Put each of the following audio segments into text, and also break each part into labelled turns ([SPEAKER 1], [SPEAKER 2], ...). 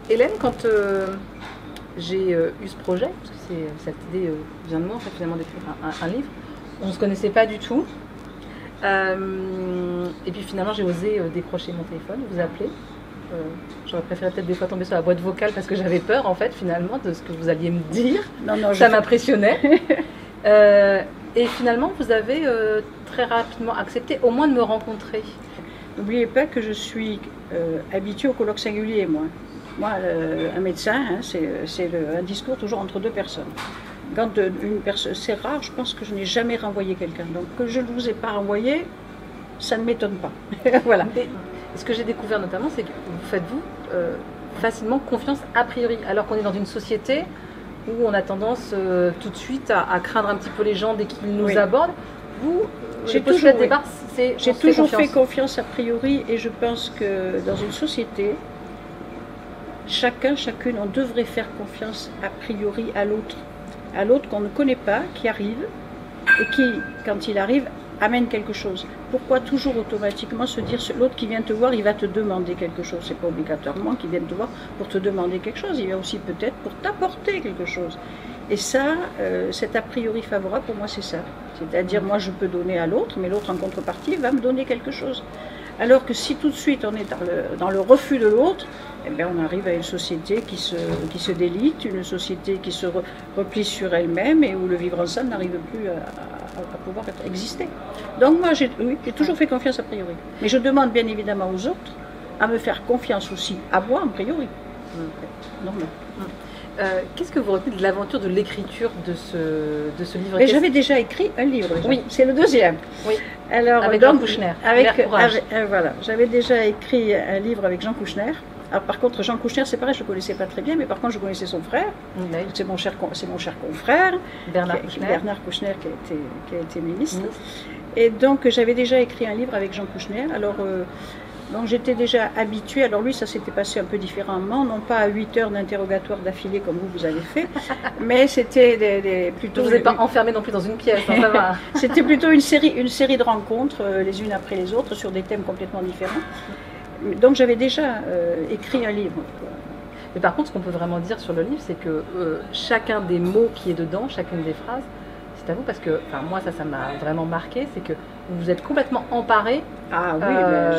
[SPEAKER 1] Hélène, quand j'ai eu ce projet, parce que cette idée vient de moi, en fait, finalement, d'écrire un livre, on ne se connaissait pas du tout. Et puis finalement, j'ai osé décrocher mon téléphone, vous appeler. J'aurais préféré peut-être des fois tomber sur la boîte vocale parce que j'avais peur, en fait, finalement, de ce que vous alliez me dire. Non, ça m'impressionnait. Et finalement, vous avez très rapidement accepté au moins de me rencontrer.
[SPEAKER 2] N'oubliez pas que je suis habituée au colloque singulier, moi. Moi, un médecin, hein, c'est un discours toujours entre deux personnes. Quand une personne, c'est rare, je pense que je n'ai jamais renvoyé quelqu'un. Donc que je ne vous ai pas renvoyé, ça ne m'étonne pas. Voilà.
[SPEAKER 1] Et ce que j'ai découvert notamment, c'est que vous faites facilement confiance a priori, alors qu'on est dans une société où on a tendance tout de suite à craindre un petit peu les gens dès qu'ils nous abordent. Vous,
[SPEAKER 2] j'ai toujours fait confiance a priori, et je pense que dans une société, chacune, on devrait faire confiance a priori à l'autre qu'on ne connaît pas, qui arrive, et qui, quand il arrive, amène quelque chose. Pourquoi toujours automatiquement se dire, l'autre qui vient te voir, il va te demander quelque chose. C'est pas obligatoirement qu'il vienne te voir pour te demander quelque chose, il vient aussi peut-être pour t'apporter quelque chose. Et ça, cet a priori favorable, pour moi, c'est ça. C'est-à-dire, moi, je peux donner à l'autre, mais l'autre, en contrepartie, va me donner quelque chose. Alors que si tout de suite, on est dans le refus de l'autre, eh bien, on arrive à une société qui se délite, une société qui se replie sur elle-même et où le vivre ensemble n'arrive plus à pouvoir exister. Donc moi, j'ai toujours fait confiance a priori. Mais je demande bien évidemment aux autres à me faire confiance aussi, à moi a priori. Normal.
[SPEAKER 1] Qu'est-ce que vous retenez de l'aventure de l'écriture de ce livre?
[SPEAKER 2] Mais j'avais déjà écrit un livre.
[SPEAKER 1] Oui.
[SPEAKER 2] C'est le deuxième.
[SPEAKER 1] Oui.
[SPEAKER 2] Alors,
[SPEAKER 1] avec Jean Kouchner.
[SPEAKER 2] Voilà. J'avais déjà écrit un livre avec Jean Kouchner. Alors, par contre, Jean Kouchner, c'est pareil, je ne le connaissais pas très bien, mais par contre, je connaissais son frère. Oui. C'est mon cher confrère, Bernard Kouchner, qui a été ministre. Et donc, j'avais déjà écrit un livre avec Jean Kouchner. Alors, donc j'étais déjà habituée. Alors lui, ça s'était passé un peu différemment, non pas à 8 heures d'interrogatoire d'affilée comme vous avez fait, mais c'était plutôt...
[SPEAKER 1] Vous n'êtes pas enfermé non plus dans une pièce, hein, ça va.
[SPEAKER 2] C'était plutôt une série de rencontres, les unes après les autres, sur des thèmes complètement différents. Donc j'avais déjà écrit un livre.
[SPEAKER 1] Mais par contre, ce qu'on peut vraiment dire sur le livre, c'est que chacun des mots qui est dedans, chacune des phrases, c'est à vous, parce que moi, ça m'a vraiment marqué, c'est que vous vous êtes complètement emparé.
[SPEAKER 2] Ah oui,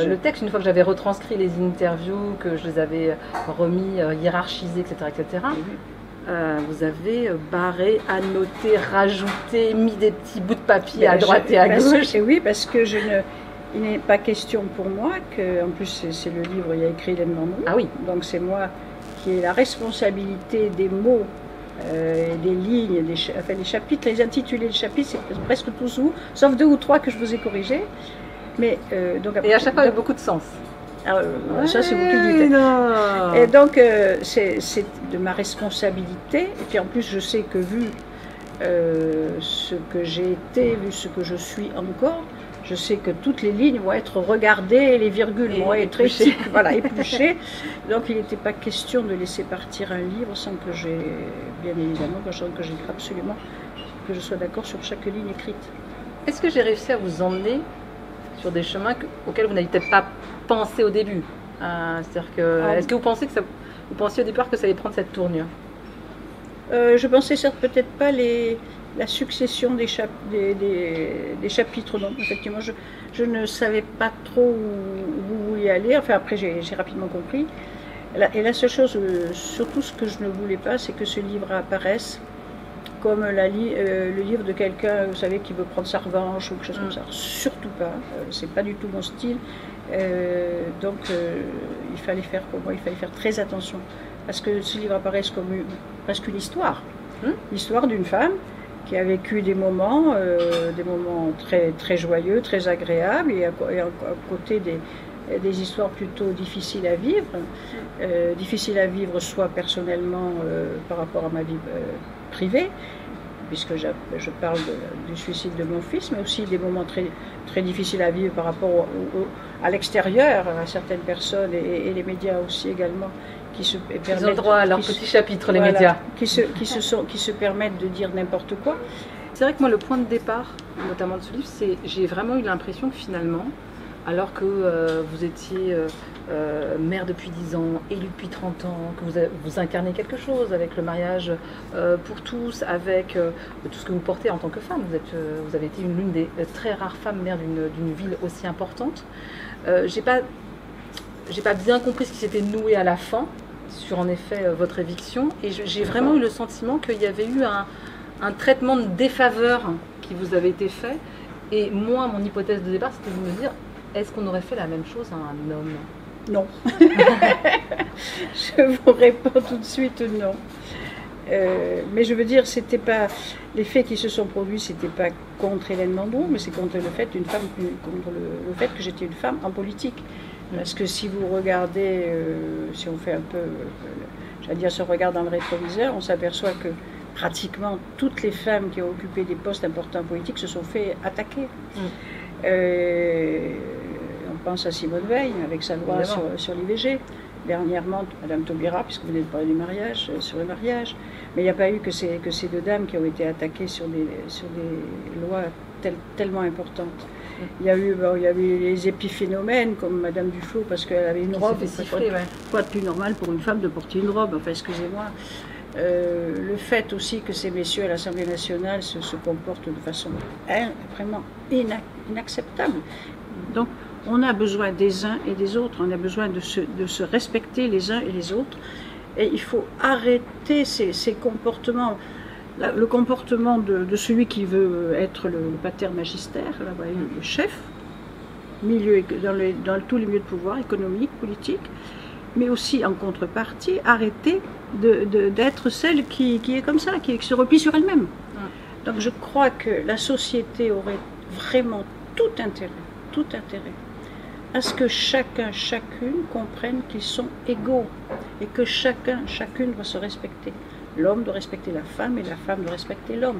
[SPEAKER 1] le texte, une fois que j'avais retranscrit les interviews, que je les avais remis, hiérarchisés, etc., etc., vous avez barré, annoté, rajouté, mis des petits bouts de papier à droite et à gauche.
[SPEAKER 2] Oui, parce que il n'est pas question pour moi que, en plus c'est le livre, il y a écrit Hélène Mandon.
[SPEAKER 1] Ah oui.
[SPEAKER 2] Donc c'est moi qui ai la responsabilité des mots, des lignes, les chapitres, les intitulés de chapitres, c'est presque tous vous, sauf 2 ou 3 que je vous ai corrigés. Mais, donc,
[SPEAKER 1] et à chaque fois avec beaucoup de sens.
[SPEAKER 2] Ça c'est vous qui le dites. Et donc c'est de ma responsabilité. Et puis en plus je sais que vu ce que j'ai été, vu ce que je suis encore, je sais que toutes les lignes vont être regardées, les virgules vont être épluchées. Donc il n'était pas question de laisser partir un livre sans que j'ai, bien évidemment, que j'ai absolument que je sois d'accord sur chaque ligne écrite.
[SPEAKER 1] Est-ce que j'ai réussi à vous emmener sur des chemins auxquels vous n'aviez peut-être pas pensé au début? C'est-à-dire que, est-ce que vous pensiez au départ que ça allait prendre cette tournure?
[SPEAKER 2] Je pensais certes peut-être pas la succession des chapitres, non. Effectivement, je ne savais pas trop où vous vouliez aller. Enfin, après, j'ai rapidement compris. Et la seule chose, surtout ce que je ne voulais pas, c'est que ce livre apparaisse comme le livre de quelqu'un, vous savez, qui veut prendre sa revanche ou quelque chose comme ça. Surtout pas. C'est pas du tout mon style. Donc, il fallait faire très attention. Parce que ce livre apparaisse comme presque une histoire. L'histoire d'une femme qui a vécu des moments très, très joyeux, très agréables, et à côté des histoires plutôt difficiles à vivre, soit personnellement par rapport à ma vie privée, puisque je parle du suicide de mon fils, mais aussi des moments très, très difficiles à vivre par rapport à l'extérieur, à certaines personnes, et les médias aussi également,
[SPEAKER 1] ils ont droit à leur petit chapitre, les médias.
[SPEAKER 2] Qui se permettent de dire n'importe quoi.
[SPEAKER 1] C'est vrai que moi, le point de départ, notamment de ce livre, j'ai vraiment eu l'impression que finalement, alors que vous étiez mère depuis 10 ans, élue depuis 30 ans, que vous incarnez quelque chose avec le mariage pour tous, avec tout ce que vous portez en tant que femme. Vous avez été l'une des très rares femmes mères d'une ville aussi importante. J'ai pas bien compris ce qui s'était noué à la fin sur en effet votre éviction, et j'ai vraiment eu le sentiment qu'il y avait eu un traitement de défaveur qui vous avait été fait. Et moi, mon hypothèse de départ, c'était de me dire, est-ce qu'on aurait fait la même chose à un homme?
[SPEAKER 2] Non. Je vous réponds tout de suite non. Mais je veux dire, c'était pas les faits qui se sont produits, c'était pas contre Hélène Mandon, mais c'est contre le fait le fait que j'étais une femme en politique. Parce que si vous regardez, si on fait un peu, j'allais dire, si on regarde dans le rétroviseur, on s'aperçoit que pratiquement toutes les femmes qui ont occupé des postes importants politiques se sont fait attaquer. On pense à Simone Veil avec sa loi sur l'IVG. Dernièrement, Madame Taubira, puisque vous venez de parler du mariage, sur le mariage. Mais il n'y a pas eu que ces deux dames qui ont été attaquées sur des lois tellement importantes. Il y a eu les épiphénomènes comme Madame Duflot parce qu'elle avait une robe. Quoi de plus normal pour une femme de porter une robe? Enfin, excusez-moi. Le fait aussi que ces messieurs à l'Assemblée nationale se comportent de façon vraiment inacceptable. Donc, on a besoin des uns et des autres, on a besoin de se respecter les uns et les autres. Et il faut arrêter ces comportements. Le comportement de celui qui veut être le pater magistère, le chef, dans tous les milieux de pouvoir, économique, politique, mais aussi en contrepartie, arrêter d'être celle qui est comme ça, qui se replie sur elle-même. Donc je crois que la société aurait vraiment tout intérêt à ce que chacun, chacune comprenne qu'ils sont égaux et que chacun, chacune doit se respecter. L'homme doit respecter la femme et la femme doit respecter l'homme.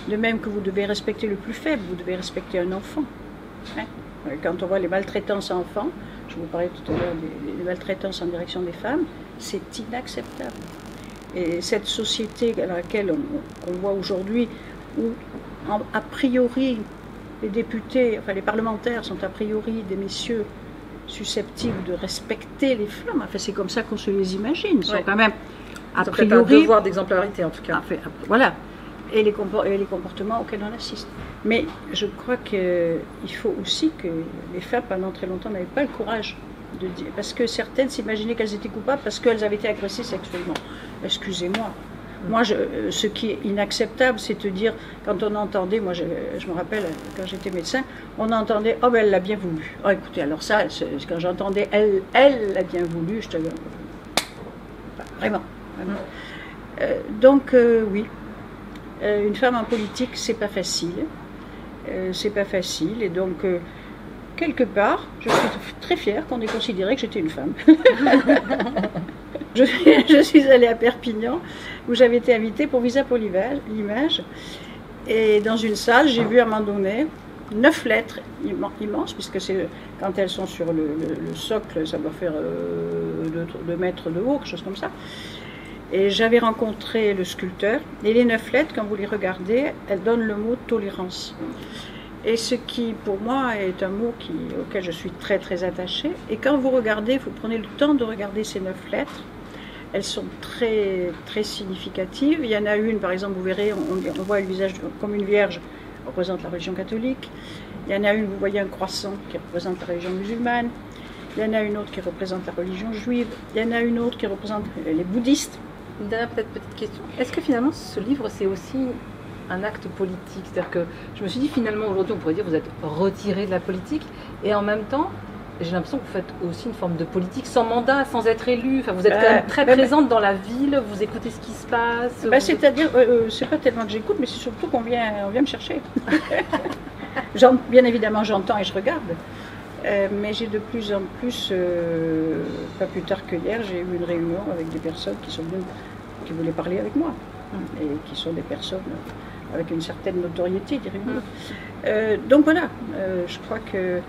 [SPEAKER 2] De même que vous devez respecter le plus faible, vous devez respecter un enfant. Quand on voit les maltraitances à enfants, je vous parlais tout à l'heure des maltraitances en direction des femmes, c'est inacceptable. Et cette société à laquelle on voit aujourd'hui, où a priori les députés, enfin les parlementaires sont a priori des messieurs susceptibles de respecter les femmes, enfin c'est comme ça qu'on se les imagine, ils sont quand même a priori
[SPEAKER 1] un devoir d'exemplarité en tout cas.
[SPEAKER 2] Voilà, et les comportements auxquels on assiste. Mais je crois qu'il faut aussi que les femmes pendant très longtemps n'avaient pas le courage de dire, parce que certaines s'imaginaient qu'elles étaient coupables parce qu'elles avaient été agressées sexuellement. Excusez-moi. Moi, ce qui est inacceptable, c'est de dire, quand on entendait, moi je me rappelle, quand j'étais médecin, on entendait « Oh, ben elle l'a bien voulu ». Oh, écoutez, alors ça, quand j'entendais « Elle l'a bien voulu », je te dis « Vraiment, vraiment ». Donc, oui, une femme en politique, c'est pas facile. C'est pas facile, et donc, quelque part, je suis très fière qu'on ait considéré que j'étais une femme. Je suis allée à Perpignan, où j'avais été invitée pour Visa pour l'image. Et dans une salle, j'ai vu à un moment donné 9 lettres immenses, puisque quand elles sont sur le socle, ça doit faire 2 mètres de haut, quelque chose comme ça. Et j'avais rencontré le sculpteur, et les 9 lettres, quand vous les regardez, elles donnent le mot tolérance. Et ce qui, pour moi, est un mot auquel je suis très très attachée. Et quand vous regardez, vous prenez le temps de regarder ces 9 lettres, elles sont très très significatives. Il y en a une, par exemple, vous verrez, on voit le visage comme une vierge, représente la religion catholique. Il y en a une, vous voyez un croissant qui représente la religion musulmane. Il y en a une autre qui représente la religion juive. Il y en a une autre qui représente les bouddhistes.
[SPEAKER 1] Une dernière petite question. Est-ce que finalement ce livre c'est aussi un acte politique? C'est-à-dire que je me suis dit finalement aujourd'hui on pourrait dire que vous êtes retiré de la politique et en même temps j'ai l'impression que vous faites aussi une forme de politique sans mandat, sans être élu. Enfin, vous êtes quand même très présente dans la ville, vous écoutez ce qui se passe.
[SPEAKER 2] C'est-à-dire, c'est pas tellement que j'écoute, mais c'est surtout qu'on vient me chercher. Bien évidemment j'entends et je regarde. Mais j'ai de plus en plus, pas plus tard que hier, j'ai eu une réunion avec des personnes qui sont venues, qui voulaient parler avec moi, et qui sont des personnes avec une certaine notoriété, direz-vous. Donc voilà, je crois que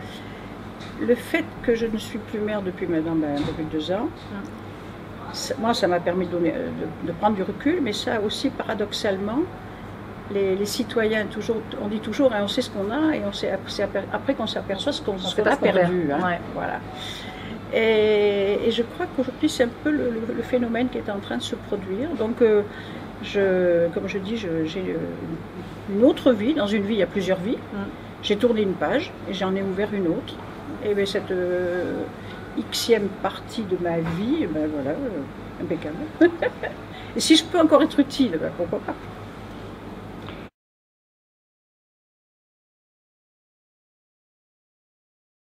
[SPEAKER 2] le fait que je ne suis plus mère depuis maintenant depuis 2 ans, moi ça m'a permis de prendre du recul, mais ça aussi paradoxalement, les citoyens, toujours, on dit toujours, hein, on sait ce qu'on a et c'est après qu'on s'aperçoit ce qu'on a perdu. Hein,
[SPEAKER 1] ouais.
[SPEAKER 2] Voilà. Et je crois qu'aujourd'hui, c'est un peu le phénomène qui est en train de se produire. Donc, comme je dis, j'ai une autre vie. Dans une vie, il y a plusieurs vies. J'ai tourné une page et j'en ai ouvert une autre. Et bien, cette xème partie de ma vie, ben voilà, impeccable. Et si je peux encore être utile, ben pourquoi pas.